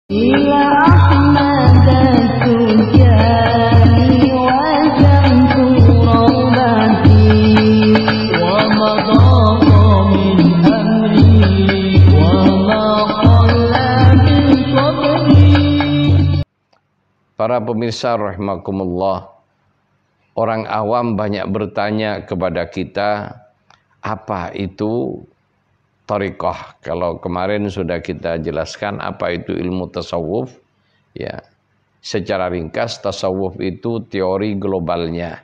إلى أحمد التجاني وجمت روضتي ومضى من أمري وما قل من صبري. Para pemirsa rahimakumullah, orang awam banyak bertanya kepada kita, apa itu thariqah? Kalau kemarin sudah kita jelaskan apa itu ilmu tasawuf, ya. Secara ringkas, tasawuf itu teori globalnya.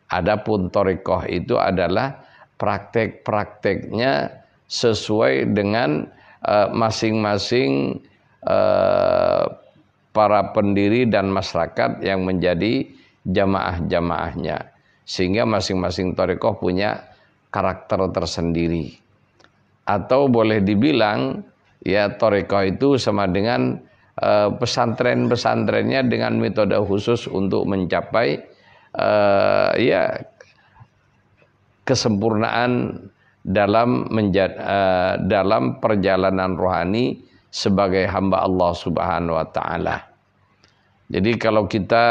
Adapun thariqah itu adalah praktek-prakteknya sesuai dengan masing-masing para pendiri dan masyarakat yang menjadi jamaah-jamaahnya. Sehingga masing-masing thariqah punya karakter tersendiri. Atau boleh dibilang ya thariqah itu sama dengan pesantren-pesantrennya dengan metode khusus untuk mencapai ya kesempurnaan dalam dalam perjalanan rohani sebagai hamba Allah Subhanahu wa taala. Jadi kalau kita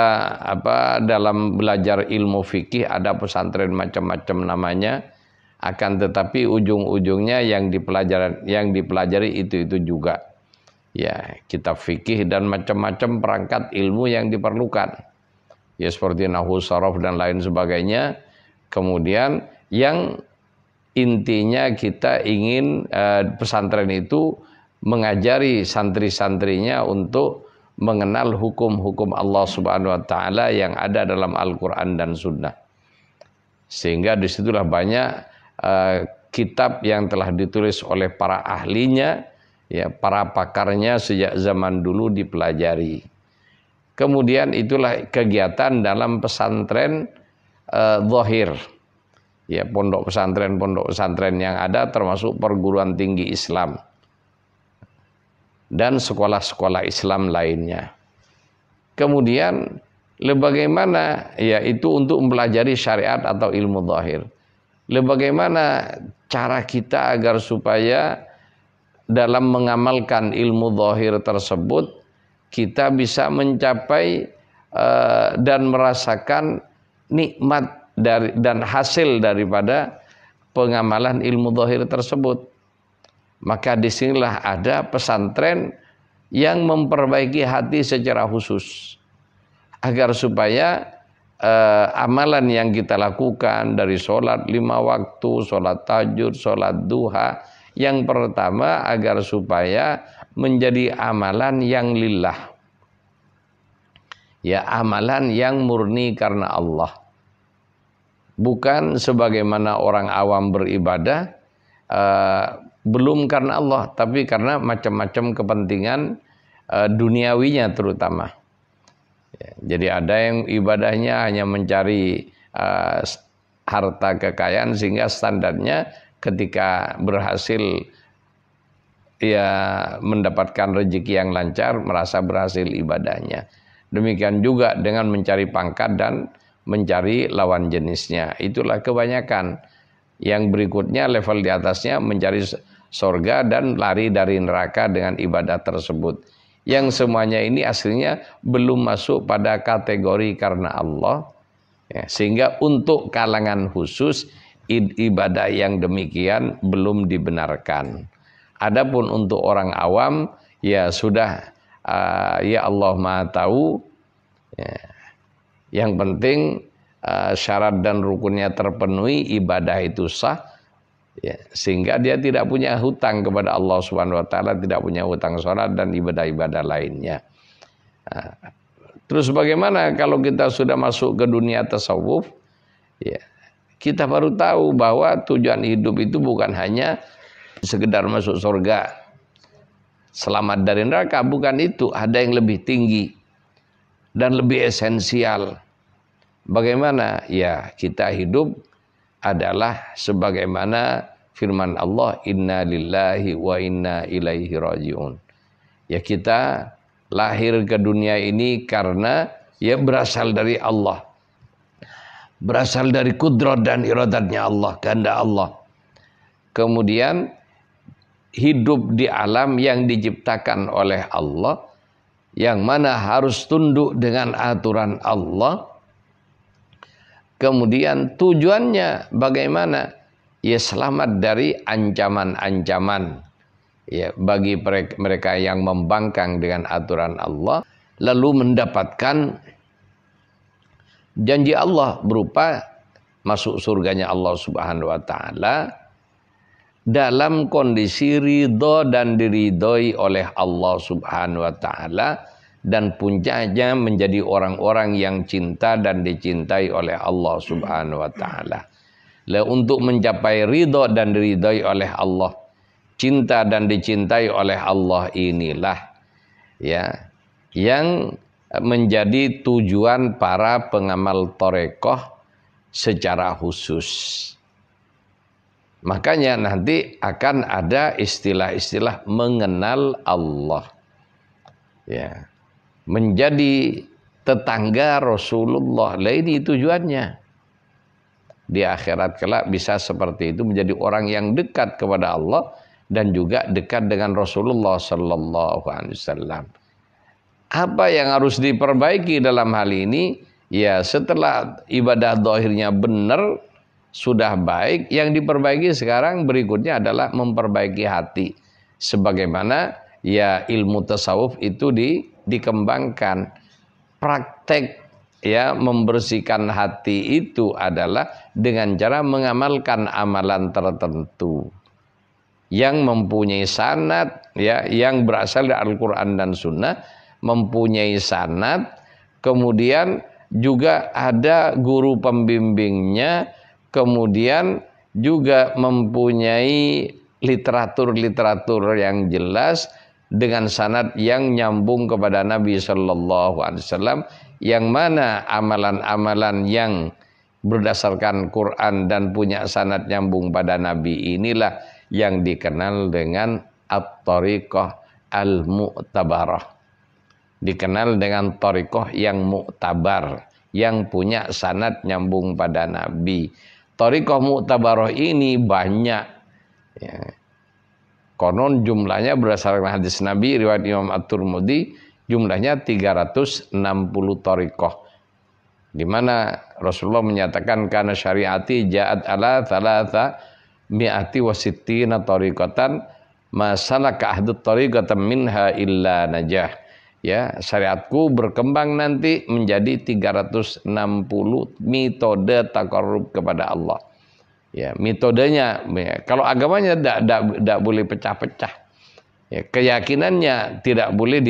dalam belajar ilmu fikih ada pesantren macam-macam namanya, akan tetapi ujung-ujungnya yang dipelajari itu juga. Ya, kitab fikih dan macam-macam perangkat ilmu yang diperlukan. Ya seperti nahwu, sharaf dan lain sebagainya. Kemudian yang intinya kita ingin pesantren itu mengajari santri-santrinya untuk mengenal hukum-hukum Allah Subhanahu wa taala yang ada dalam Al-Qur'an dan Sunnah. Sehingga disitulah banyak kitab yang telah ditulis oleh para ahlinya, ya, para pakarnya sejak zaman dulu dipelajari. Kemudian itulah kegiatan dalam pesantren zahir. Ya, pondok pesantren yang ada termasuk perguruan tinggi Islam dan sekolah-sekolah Islam lainnya. Kemudian bagaimana yaitu untuk mempelajari syariat atau ilmu zahir. Bagaimana cara kita agar supaya dalam mengamalkan ilmu zahir tersebut kita bisa mencapai dan merasakan nikmat dan hasil daripada pengamalan ilmu zahir tersebut. Maka disinilah ada pesantren yang memperbaiki hati secara khusus agar supaya amalan yang kita lakukan dari sholat 5 waktu, sholat tahajud, sholat duha, yang pertama agar supaya menjadi amalan yang lillah, ya, amalan yang murni karena Allah, bukan sebagaimana orang awam beribadah belum karena Allah, tapi karena macam-macam kepentingan duniawinya terutama. Ya, jadi ada yang ibadahnya hanya mencari harta kekayaan sehingga standarnya ketika berhasil ya mendapatkan rezeki yang lancar merasa berhasil ibadahnya. Demikian juga dengan mencari pangkat dan mencari lawan jenisnya. Itulah kebanyakan. Yang berikutnya level di atasnya mencari surga dan lari dari neraka dengan ibadah tersebut. Yang semuanya ini aslinya belum masuk pada kategori karena Allah. Ya, sehingga untuk kalangan khusus ibadah yang demikian belum dibenarkan. Adapun untuk orang awam ya sudah ya Allah Maha tahu. Ya, yang penting syarat dan rukunnya terpenuhi, ibadah itu sah, ya, sehingga dia tidak punya hutang kepada Allah Subhanahu wa taala, tidak punya hutang sholat dan ibadah-ibadah lainnya. Terus bagaimana kalau kita sudah masuk ke dunia tasawuf? Ya, kita baru tahu bahwa tujuan hidup itu bukan hanya sekedar masuk surga, selamat dari neraka, bukan itu, ada yang lebih tinggi dan lebih esensial. Bagaimana? Ya, kita hidup adalah sebagaimana firman Allah, inna lillahi wa inna ilaihi raji'un. Ya, kita lahir ke dunia ini karena ya berasal dari Allah. Berasal dari kudrat dan iradatnya Allah, kehendak Allah. Kemudian hidup di alam yang diciptakan oleh Allah yang mana harus tunduk dengan aturan Allah. Kemudian tujuannya bagaimana? Ya selamat dari ancaman-ancaman ya bagi mereka yang membangkang dengan aturan Allah, lalu mendapatkan janji Allah berupa masuk surganya Allah Subhanahu wa taala dalam kondisi ridho dan diridhoi oleh Allah Subhanahu wa taala, dan puncaknya menjadi orang-orang yang cinta dan dicintai oleh Allah Subhanahu wa taala. Untuk mencapai ridho dan diridhoi oleh Allah, cinta dan dicintai oleh Allah, inilah ya yang menjadi tujuan para pengamal thariqah secara khusus. Makanya nanti akan ada istilah-istilah mengenal Allah. Ya. Menjadi tetangga Rasulullah. Lah ini tujuannya. Di akhirat kelak bisa seperti itu, menjadi orang yang dekat kepada Allah dan juga dekat dengan Rasulullah sallallahu alaihi wasallam. Apa yang harus diperbaiki dalam hal ini? Ya, setelah ibadah zahirnya benar, sudah baik, yang diperbaiki sekarang berikutnya adalah memperbaiki hati. Sebagaimana ya ilmu tasawuf itu dikembangkan. Praktek ya membersihkan hati itu adalah dengan cara mengamalkan amalan tertentu yang mempunyai sanad ya, yang berasal dari Al-Qur'an dan Sunnah, mempunyai sanad, kemudian juga ada guru pembimbingnya, kemudian juga mempunyai literatur-literatur yang jelas dengan sanad yang nyambung kepada Nabi sallallahu alaihi wasallam, yang mana amalan-amalan yang berdasarkan Quran dan punya sanad nyambung pada Nabi inilah yang dikenal dengan at-thariqah al-mu'tabarah. Dikenal dengan thariqah yang mu'tabar, yang punya sanad nyambung pada Nabi. Thariqah mu'tabarah ini banyak ya. Konon jumlahnya berdasarkan hadis Nabi riwayat Imam At-Tirmidzi, jumlahnya 360 thariqah. Di mana Rasulullah menyatakan karena syariati ja'at ala thalatha mi'ati wa sittina thariqatan ma salaka ahdut thariqatan minha illa najah. Ya, syariatku berkembang nanti menjadi 360 metode taqarrub kepada Allah. Ya, metodenya ya, kalau agamanya tidak boleh pecah-pecah. Ya, keyakinannya tidak boleh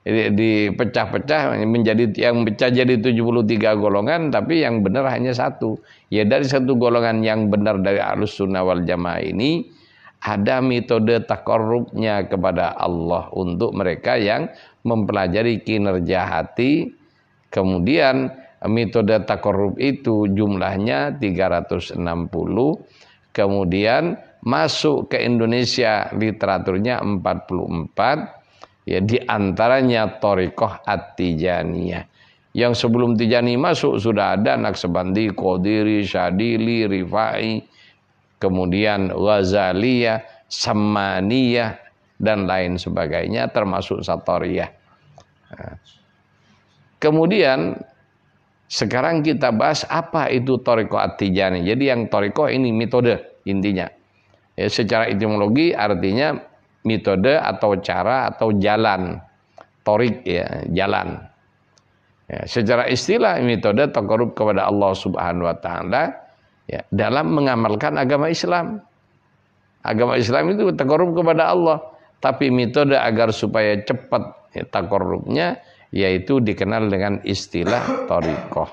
dipecah-pecah menjadi yang pecah jadi 73 golongan, tapi yang benar hanya satu. Ya, dari satu golongan yang benar dari Ahlussunnah wal Jamaah ini ada metode taqarrubnya kepada Allah untuk mereka yang mempelajari kinerja hati. Kemudian metode taqarrub itu jumlahnya 360. Kemudian masuk ke Indonesia literaturnya 44. Ya, di antaranya thariqah at-Tijaniyah. Yang sebelum Tijani masuk sudah ada Naqsabandi, Qadiri, Syadili, Rifai, kemudian Ghazaliyah, Sammaniyah dan lain sebagainya, termasuk Satoriyah. Kemudian sekarang kita bahas apa itu thariqah at-Tijani. Jadi yang thariqah ini metode intinya. Ya, secara etimologi artinya metode atau cara atau jalan. Thariq ya, jalan. Ya, secara istilah metode taqarrub kepada Allah Subhanahu wa taala ya, dalam mengamalkan agama Islam. Agama Islam itu taqarrub kepada Allah, tapi metode agar supaya cepat ya, taqarrubnya yaitu dikenal dengan istilah thariqah.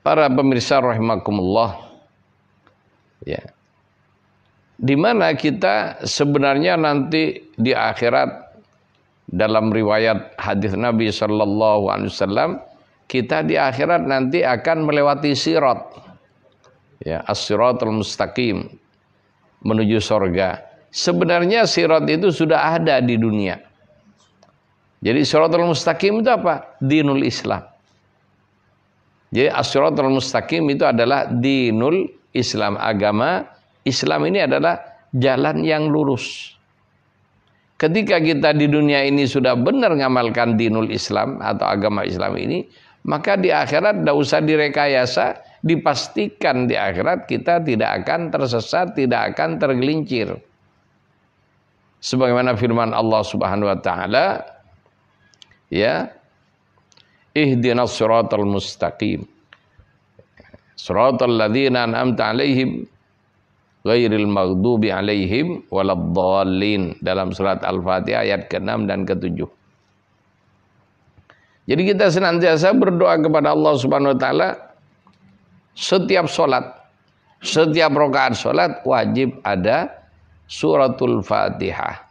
Para pemirsa rahimakumullah ya. Di mana kita sebenarnya nanti di akhirat dalam riwayat hadis Nabi sallallahu alaihi wasallam, kita di akhirat nanti akan melewati sirat. Ya, as-siratul mustaqim menuju surga. Sebenarnya sirat itu sudah ada di dunia. Jadi siratul mustaqim itu apa? Dinul Islam. Jadi as-siratul mustaqim itu adalah dinul Islam, agama Islam ini adalah jalan yang lurus. Ketika kita di dunia ini sudah benar ngamalkan dinul Islam atau agama Islam ini, maka di akhirat tidak usah direkayasa, dipastikan di akhirat kita tidak akan tersesat, tidak akan tergelincir. Sebagaimana firman Allah Subhanahu wa taala, ya, ihdinas siratal mustaqim. Siratal ladzina an'amta 'alaihim ghairil maghdubi 'alaihim waladdallin, dalam surat Al-Fatihah ayat ke-6 dan ke-7. Jadi kita senantiasa berdoa kepada Allah Subhanahu wa taala setiap salat, setiap rakaat salat wajib ada suratul Fatihah.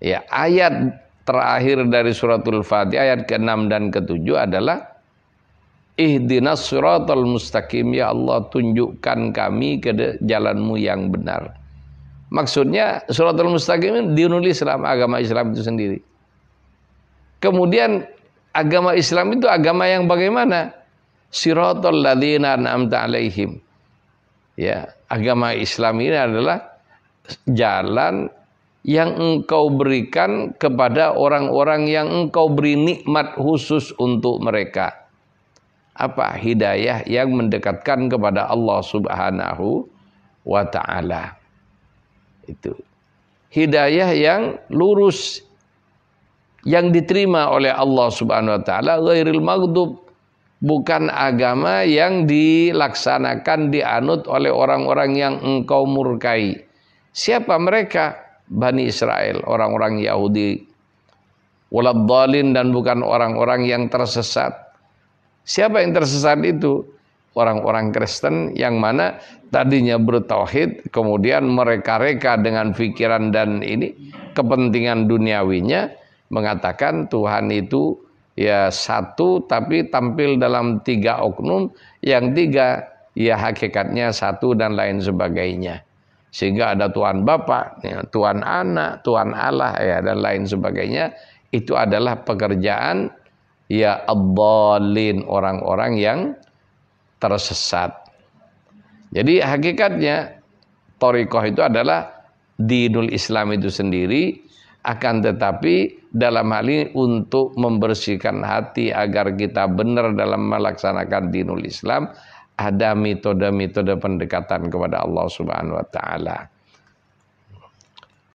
Ya, ayat terakhir dari suratul Fatihah ayat ke-6 dan ke-7 adalah ihdinas siratal mustaqim, ya Allah tunjukkan kami ke jalanmu yang benar. Maksudnya siratal mustaqim dinul Islam, agama Islam itu sendiri. Kemudian agama Islam itu agama yang bagaimana? Siratal ladzina an'amta 'alaihim. Ya, agama Islam ini adalah jalan yang engkau berikan kepada orang-orang yang engkau beri nikmat khusus untuk mereka. Apa? Hidayah yang mendekatkan kepada Allah Subhanahu wa ta'ala. Itu hidayah yang lurus, yang diterima oleh Allah Subhanahu wa ta'ala, ghairil maghdub, bukan agama yang dilaksanakan, dianut oleh orang-orang yang engkau murkai. Siapa mereka? Bani Israel, orang-orang Yahudi. Waladdallin, dan bukan orang-orang yang tersesat. Siapa yang tersesat itu? Orang-orang Kristen yang mana tadinya bertauhid, kemudian mereka-reka dengan pikiran dan ini kepentingan duniawinya, mengatakan Tuhan itu ya satu, tapi tampil dalam tiga oknum, yang tiga ya hakikatnya satu dan lain sebagainya. Sehingga ada Tuhan Bapa, ya, Tuhan Anak, Tuhan Allah, ya, dan lain sebagainya. Itu adalah pekerjaan ya ad-dallin, orang-orang yang tersesat. Jadi hakikatnya thariqah itu adalah dinul Islam itu sendiri, akan tetapi dalam hal ini untuk membersihkan hati agar kita benar dalam melaksanakan dinul Islam, ada metode-metode pendekatan kepada Allah Subhanahu wa taala.